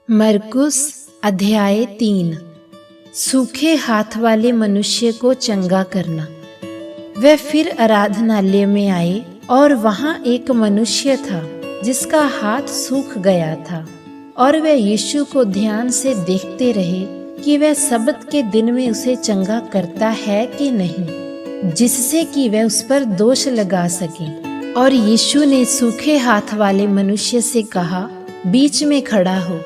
मरकुस अध्याय 3। सूखे हाथ वाले मनुष्य को चंगा करना। वे फिर आराधनालय में आए और वहां एक मनुष्य था जिसका हाथ सूख गया था, और वे यीशु को ध्यान से देखते रहे कि वह सब्त के दिन में उसे चंगा करता है कि नहीं, जिससे कि वह उस पर दोष लगा सके। और यीशु ने सूखे हाथ वाले मनुष्य से कहा, बीच में खड़ा हो।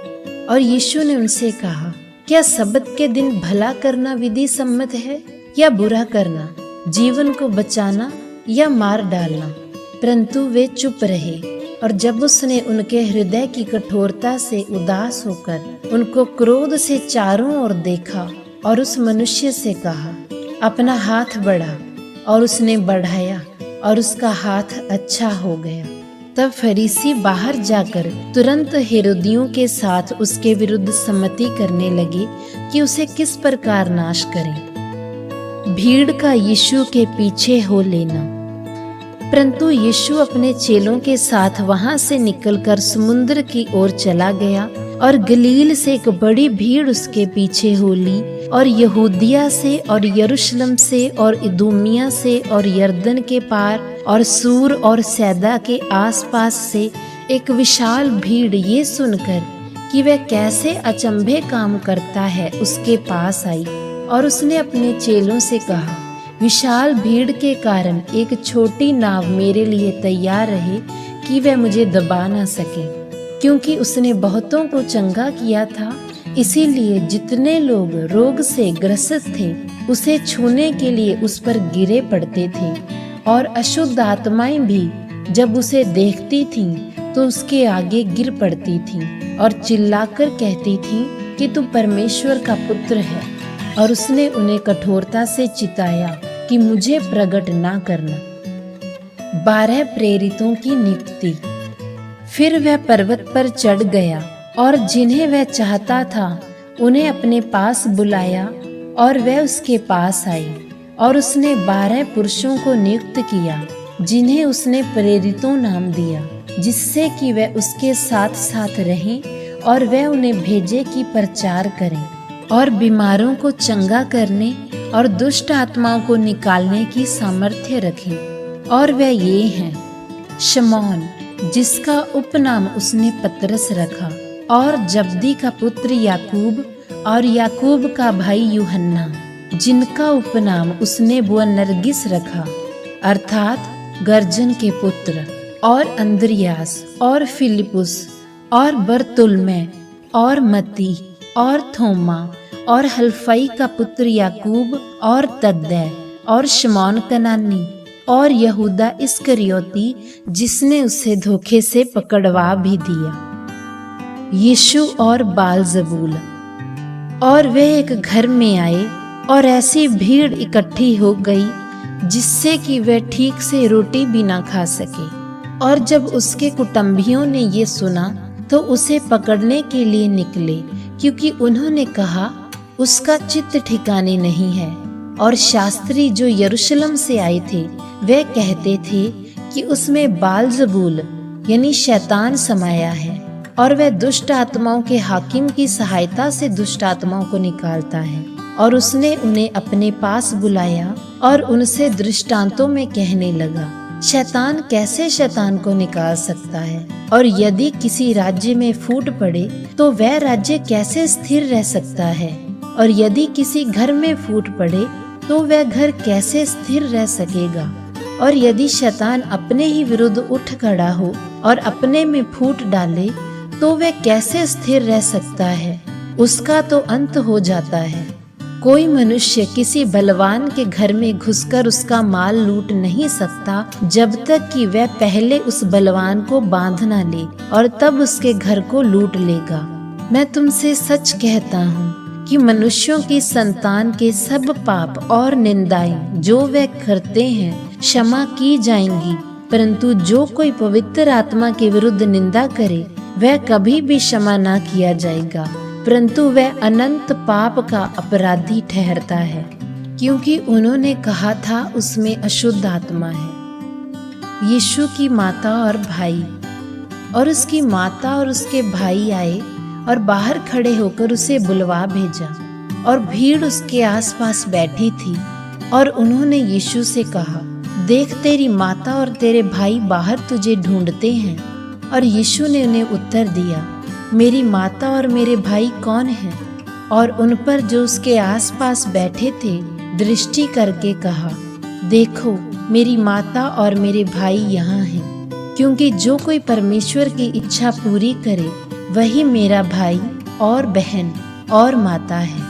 और यीशु ने उनसे कहा, क्या सब्त के दिन भला करना विधि सम्मत है या बुरा करना, जीवन को बचाना या मार डालना? परंतु वे चुप रहे। और जब उसने उनके हृदय की कठोरता से उदास होकर उनको क्रोध से चारों ओर देखा और उस मनुष्य से कहा, अपना हाथ बढ़ा। और उसने बढ़ाया और उसका हाथ अच्छा हो गया। तब फरीसी बाहर जाकर तुरंत हेरोदियों के साथ उसके विरुद्ध सम्मति करने लगे कि उसे किस प्रकार नाश करें। भीड़ का यीशु के पीछे हो लेना। परंतु यीशु अपने चेलों के साथ वहां से निकलकर समुद्र की ओर चला गया, और गलील से एक बड़ी भीड़ उसके पीछे हो ली, और यहूदिया से और यरूशलेम से और इदूमिया से और यरदन के पार और सूर और सैदा के आसपास से एक विशाल भीड़ ये सुनकर कि वह कैसे अचंभे काम करता है उसके पास आई। और उसने अपने चेलों से कहा, विशाल भीड़ के कारण एक छोटी नाव मेरे लिए तैयार रहे कि वह मुझे दबा न सके। क्योंकि उसने बहुतों को चंगा किया था, इसीलिए जितने लोग रोग से ग्रसित थे उसे छूने के लिए उस पर गिरे पड़ते थे। और अशुद्ध आत्माएं भी जब उसे देखती थीं तो उसके आगे गिर पड़ती थीं और चिल्लाकर कहती थीं कि तू परमेश्वर का पुत्र है। और उसने उन्हें कठोरता से चिताया कि मुझे प्रकट ना करना। 12 प्रेरितों की नियुक्ति। फिर वह पर्वत पर चढ़ गया और जिन्हें वह चाहता था उन्हें अपने पास बुलाया, और वह उसके पास आए। और उसने 12 पुरुषों को नियुक्त किया जिन्हें उसने प्रेरितों नाम दिया, जिससे कि वह उसके साथ साथ रहें और वह उन्हें भेजे कि प्रचार करें और बीमारों को चंगा करने और दुष्ट आत्माओं को निकालने की सामर्थ्य रखें। और वह ये हैं, शमौन जिसका उपनाम उसने पतरस रखा, और जब्दी का पुत्र याकूब, और याकूब का भाई यूहन्ना जिनका उपनाम उसने बुअनर्गिस रखा, अर्थात गर्जन के पुत्र, और अंद्रियास और फिलिपुस और बरतुल्मै और मती और थोमा और हल्फई का पुत्र याकूब और तद्दै और शमौन कनानी और यहूदा इस्करियोती जिसने उसे धोखे से पकड़वा भी दिया। यीशु और बालजबूल। और वे एक घर में आए और ऐसी भीड़ इकट्ठी हो गई जिससे कि वह ठीक से रोटी भी ना खा सके। और जब उसके कुटुंबियों ने ये सुना तो उसे पकड़ने के लिए निकले, क्योंकि उन्होंने कहा उसका चित्त ठिकाने नहीं है। और शास्त्री जो यरूशलेम से आए थे वे कहते थे कि उसमें बालजबूल यानी शैतान समाया है, और वह दुष्ट आत्माओं के हाकिम की सहायता से दुष्ट आत्माओं को निकालता है। और उसने उन्हें अपने पास बुलाया और उनसे दृष्टांतों में कहने लगा, शैतान कैसे शैतान को निकाल सकता है? और यदि किसी राज्य में फूट पड़े तो वह राज्य कैसे स्थिर रह सकता है? और यदि किसी घर में फूट पड़े तो वह घर कैसे स्थिर रह सकेगा? और यदि शैतान अपने ही विरुद्ध उठ खड़ा हो और अपने में फूट डाले तो वह कैसे स्थिर रह सकता है? उसका तो अंत हो जाता है। कोई मनुष्य किसी बलवान के घर में घुसकर उसका माल लूट नहीं सकता जब तक कि वह पहले उस बलवान को बांध ना ले, और तब उसके घर को लूट लेगा। मैं तुमसे सच कहता हूँ कि मनुष्यों की संतान के सब पाप और निंदाएं जो वे करते हैं क्षमा की जाएंगी, परंतु जो कोई पवित्र आत्मा के विरुद्ध निंदा करे वह कभी भी क्षमा ना किया जाएगा, परंतु वह अनंत पाप का अपराधी ठहरता है, क्योंकि उन्होंने कहा था उसमें अशुद्ध आत्मा है। यीशु की माता और भाई। और उसकी माता और उसके भाई आए और बाहर खड़े होकर उसे बुलवा भेजा। और भीड़ उसके आसपास बैठी थी और उन्होंने यीशु से कहा, देख तेरी माता और तेरे भाई बाहर तुझे ढूंढते हैं। और यीशु ने उन्हें उत्तर दिया, मेरी माता और मेरे भाई कौन हैं? और उन पर जो उसके आसपास बैठे थे दृष्टि करके कहा, देखो मेरी माता और मेरे भाई यहाँ हैं। क्योंकि जो कोई परमेश्वर की इच्छा पूरी करे वही मेरा भाई और बहन और माता है।